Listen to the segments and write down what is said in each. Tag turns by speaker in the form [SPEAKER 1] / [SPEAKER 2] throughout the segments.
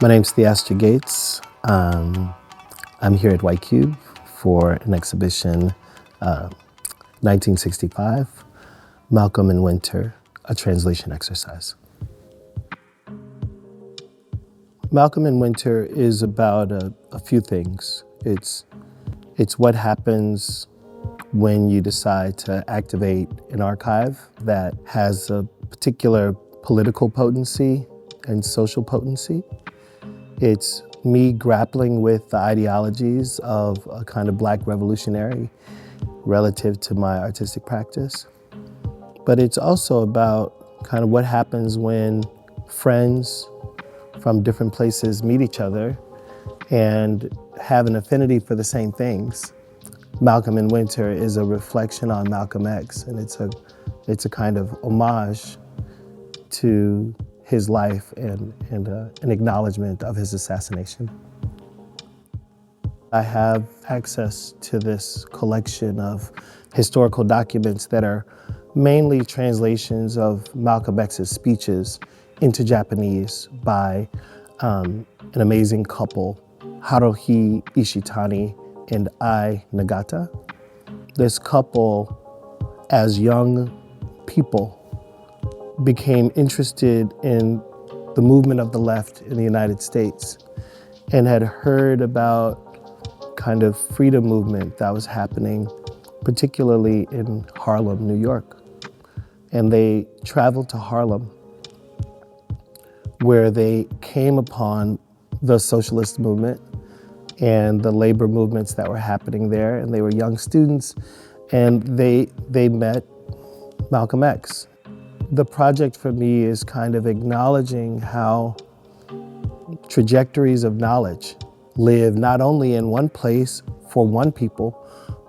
[SPEAKER 1] My name's Theaster Gates. I'm here at White Cube for an exhibition, 1965, Malcolm in Winter, a translation exercise. Malcolm in Winter is about a few things. It's what happens when you decide to activate an archive that has a particular political potency and social potency. It's me grappling with the ideologies of a kind of Black revolutionary relative to my artistic practice. But it's also about kind of what happens when friends from different places meet each other and have an affinity for the same things. Malcolm in Winter is a reflection on Malcolm X, and it's a kind of homage to his life and an acknowledgement of his assassination. I have access to this collection of historical documents that are mainly translations of Malcolm X's speeches into Japanese by an amazing couple, Haruhi Ishitani and Ei Nagata. This couple, as young people, became interested in the movement of the left in the United States and had heard about kind of freedom movement that was happening, particularly in Harlem, New York. And they traveled to Harlem, where they came upon the socialist movement and the labor movements that were happening there. And they were young students, and they met Malcolm X. The project for me is kind of acknowledging how trajectories of knowledge live not only in one place for one people,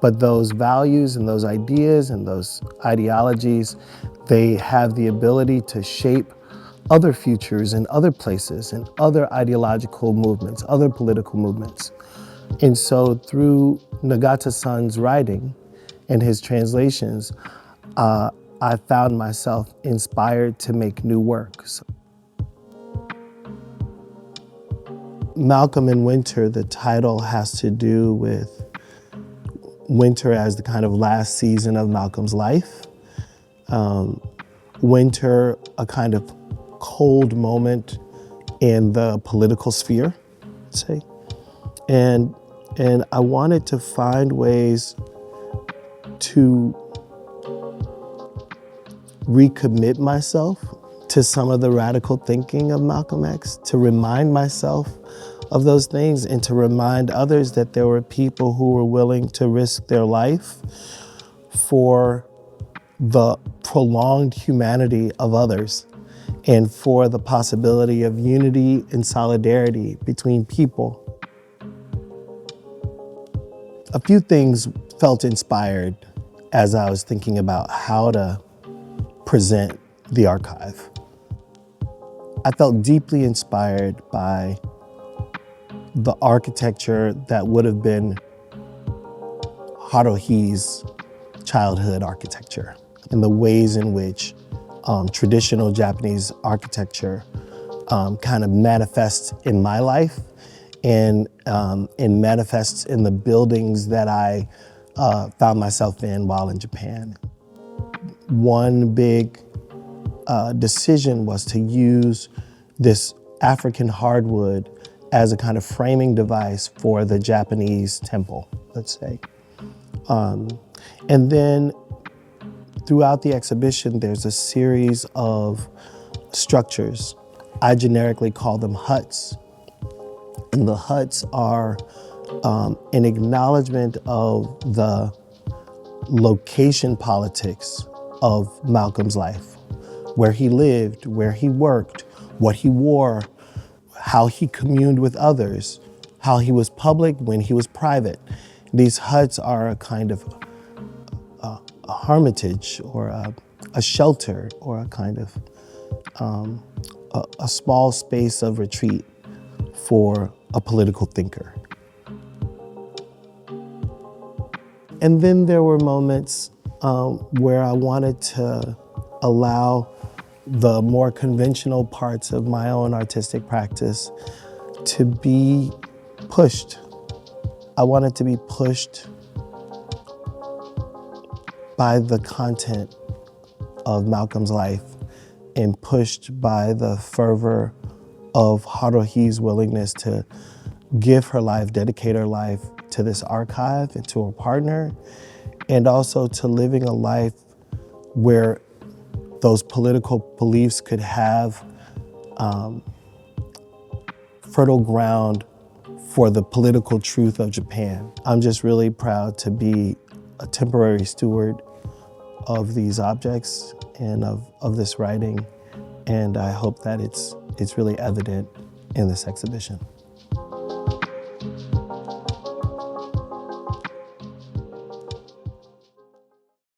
[SPEAKER 1] but those values and those ideas and those ideologies, they have the ability to shape other futures in other places and other ideological movements, other political movements. And so through Nagata-san's writing and his translations, I found myself inspired to make new works. Malcolm in Winter, the title has to do with winter as the kind of last season of Malcolm's life. Winter, a kind of cold moment in the political sphere, let's say. And I wanted to find ways to recommit myself to some of the radical thinking of Malcolm X, to remind myself of those things and to remind others that there were people who were willing to risk their life for the prolonged humanity of others and for the possibility of unity and solidarity between people. A few things felt inspired as I was thinking about how to present the archive. I felt deeply inspired by the architecture that would have been Haruhi's childhood architecture and the ways in which traditional Japanese architecture kind of manifests in my life and manifests in the buildings that I found myself in while in Japan. One big decision was to use this African hardwood as a kind of framing device for the Japanese temple, let's say. And then throughout the exhibition, there's a series of structures. I generically call them huts. And the huts are an acknowledgement of the location politics of Malcolm's life, where he lived, where he worked, what he wore, how he communed with others, how he was public, when he was private. These huts are a kind of a hermitage or a shelter or a kind of a small space of retreat for a political thinker. And then there were moments where I wanted to allow the more conventional parts of my own artistic practice to be pushed. I wanted to be pushed by the content of Malcolm's life and pushed by the fervor of Haruhi's willingness to give her life, dedicate her life to this archive and to her partner, and also to living a life where those political beliefs could have fertile ground for the political truth of Japan. I'm just really proud to be a temporary steward of these objects and of this writing, and I hope that it's really evident in this exhibition.